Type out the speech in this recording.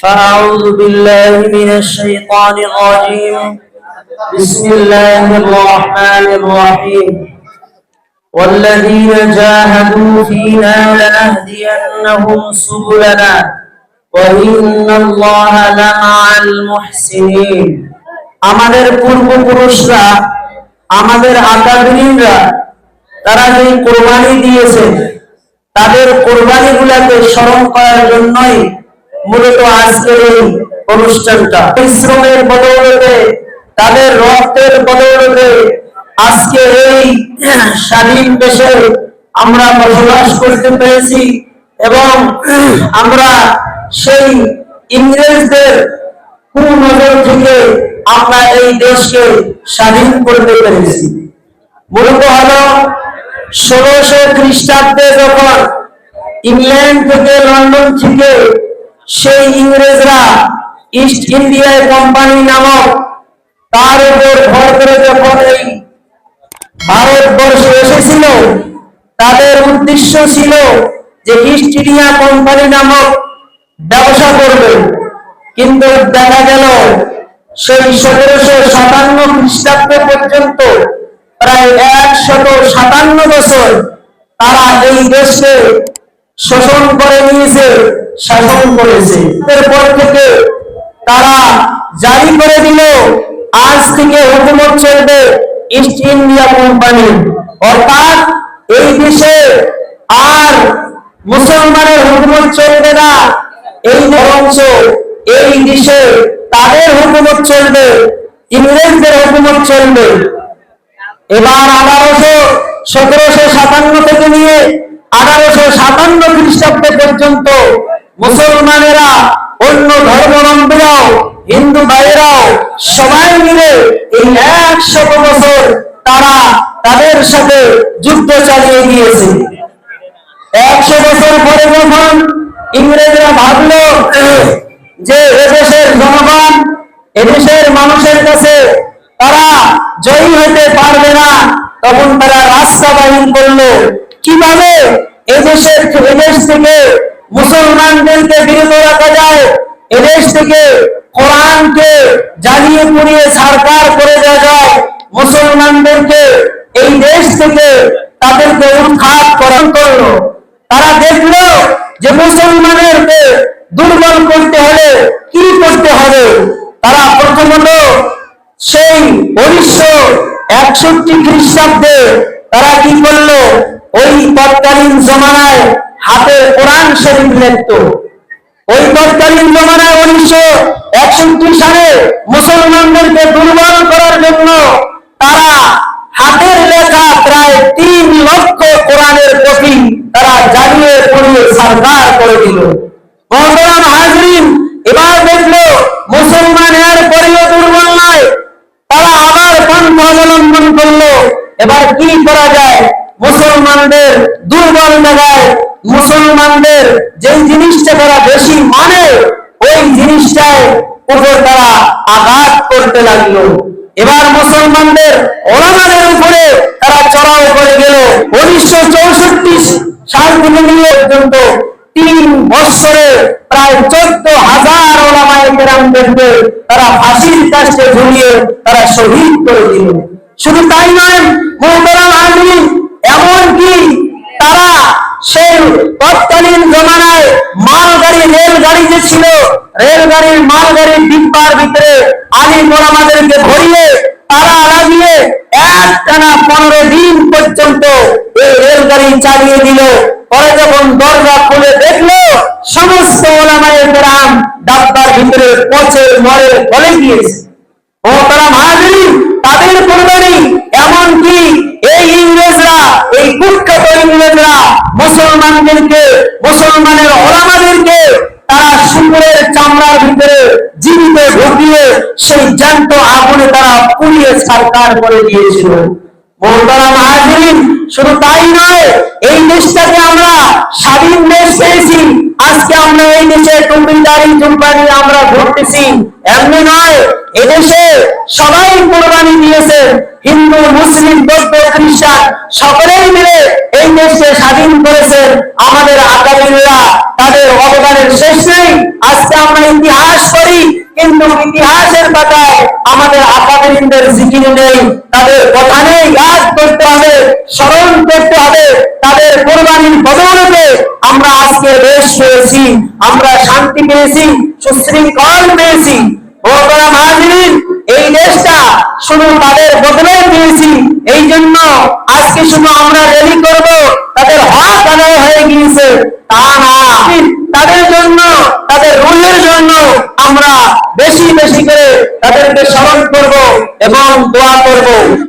فأعوذ بالله من الشيطان الرجيم. بسم الله الرحمن الرحيم. والذين جاهدوا فينا لنهدينهم سبلنا وإن الله لمع المحسنين. আমাদের পূর্বপুরুষরা, আমাদের আকাবিরিনরা তারা যে কোরবানি দিয়েছে, তাদের কোরবানিগুলোকে স্মরণ করার জন্যই মূলত আজকের এই অনুষ্ঠানটা। পরিশ্রমের বদৌলতে, তাদের রক্তের বদৌলতে আজকে এই স্বাধীন দেশে আমরা বসবাস করতে পেরেছি এবং আমরা সেই ইংরেজদের কুনজর থেকে আমরা এই দেশকে স্বাধীন করতে পেরেছি। মূলত হলো 1600 খ্রিস্টাব্দে যখন ইংল্যান্ড থেকে, লন্ডন থেকে সেই ইংরেজরা ইস্ট ইন্ডিয়া কোম্পানি নামক তার উপর ভর করে যখন এই ভারতবর্ষে এসেছিল, তাদের উদ্দেশ্য ছিল যে ইস্ট ইন্ডিয়া কোম্পানি নামক ব্যবসা করবে। কিন্তু দেখা গেল সেই 1757 খ্রিস্টাব্দ পর্যন্ত প্রায় 157 বছর তারা এই দেশকে শোষণ করে নিয়েছে, শাসন করেছে। এরপর থেকে তারা জারি করে দিল, আজ থেকে হুকুমত চলবে ইস্ট ইন্ডিয়া কোম্পানি। অর্থাৎ এই দেশে আর মুসলমানের হুকুমত চলবে না, এই বরঞ্চ এই দেশে তাদের হুকুমত চলবে, ইংরেজদের হুকুমত চলবে। এবার 1757 থেকে নিয়ে 1857 খ্রিস্টাব্দ পর্যন্ত মুসলমানেরা, অন্য ধর্মাবলম্বীরাও, হিন্দু ভাইয়েরাও সবাই মিলে এই 100 বছর তারা তাদের সাথে যুদ্ধ চালিয়ে গিয়েছে। 100 বছর পরে যখন ইংরেজরা ভাবলো যে এদেশের জনগণ, এদেশের মানুষের কাছে তারা জয়ী হতে পারবে না, তখন তারা রাস্তা বাহির করলো কিভাবে এদেশ থেকে মুসলমানদেরকে বিরত রাখা যায়, এদেশ থেকে কোরআনকে জ্বালিয়ে পুড়িয়ে ছারখার করে দেওয়া যায়, মুসলমানদেরকে এই দেশ থেকে তাদেরকে উৎখাত করলো। তারা দেখলো যে মুসলমানদেরকে দুর্বল করতে হলে কি করতে হবে। তারা প্রথমত সেই 1961 খ্রিস্টাব্দে তারা কি করলো, ওই তৎকালীন জমানায় হাতে কোরআন শরীফ লিখত। ওই তৎকালীন জমানায় 1961 সালে মুসলমানদেরকে দুর্বল করার জন্য তারা হাতের লেখা প্রায় 3 লক্ষ কোরআনের কপি তারা জ্বালিয়ে পুড়িয়ে ছারখার করে দিল। মুহতারাম হাজরিন, এবার দেখলো মুসলমান এর পরেও দুর্বল নয়, তারা আবার পন্থা অবলম্বন করলো। এবার কি করা যায়, মুসলমানদের দুর্বল জায়গায় মুসলমানদের যে জিনিসটা তারা বেশি মানে ওই জিনিসটার উপর তারা আঘাত করতে লাগলো। এবার মুসলমানদের ওলামাদের উপরে তারা চড়াও করে গেল। 1964 সাল থেকে নিয়ে পর্যন্ত 3 বছরে প্রায় 14,000 ওলামায়ে কেরামদেরকে তারা ফাঁসির কাছে ঝুলিয়ে তারা শহীদ করে দিল। শুধু তাই নয় মুহতারাম হাজরিন, এমনকি তারা সেই তৎকালীন জমানায় মালগাড়ি, রেলগাড়ি যে ছিল, রেলগাড়ির মালগাড়ির ডিব্বার ভিতরে আলিম ওলামাদেরকে ভরিয়ে তারা লাগিয়ে একটানা 15 দিন পর্যন্ত এই রেলগাড়ি চালিয়ে দিল। পরে যখন দরজা খুলে দেখলো সমস্ত ওলামায়ে কেরাম ডাব্বার ভিতরে পচে মরে গলে গিয়েছে। মুহতারাম হাজরিন, তাদের কোরবানি, এমনকি এই ইংরেজরা, এই কুখ্যাত ইংরেজরা মুসলমানদেরকে, মুসলমানের ওলামাদেরকে তারা শুকুরের চামড়ার ভিতরে জীবিত ঢুকিয়ে সেই জ্যান্ত আগুনে তারা পুড়িয়ে ছারখার করে দিয়েছিল। মুহতারাম হাজরিন, শুধু তাই নয়, এই দেশটাকে আমরা স্বাধীন দেশ পেয়েছি, আজকে আমরা এই দেশে টুপিদারি জুম্পানি আমরা ঘুরতেছি, এমনি নয়, এদেশে সবাই কোরবানি দিয়েছে, হিন্দু মুসলিম বৌদ্ধ খ্রিস্টান সকলেই মিলে এই দেশকে স্বাধীন করেছে আমাদের আকাবিররা, তাদের অবদানের শেষ নেই। আজকে আমরা ইতিহাস করি, কিন্তু ইতিহাসের পাতায় আমাদের আকাবিরদের জিকির নেই, তাদের কথা নেই। ইয়াদ করতে হবে, স্মরণ করতে হবে, তাদের কোরবানির বদৌলতে আমরা আজকে দেশ পেয়েছি, আমরা শান্তি পেয়েছি, সুশৃঙ্খল পেয়েছি। এই দেশটা শুধু তাদের বদলে দিয়েছি, এই জন্য আজকে শুধু আমরা রেলি করব, তাদের হক আদায় হয়ে গিয়েছে তা না, তাদের জন্য, তাদের রুলের জন্য আমরা বেশি বেশি করে তাদেরকে স্মরণ করব এবং দোয়া করব।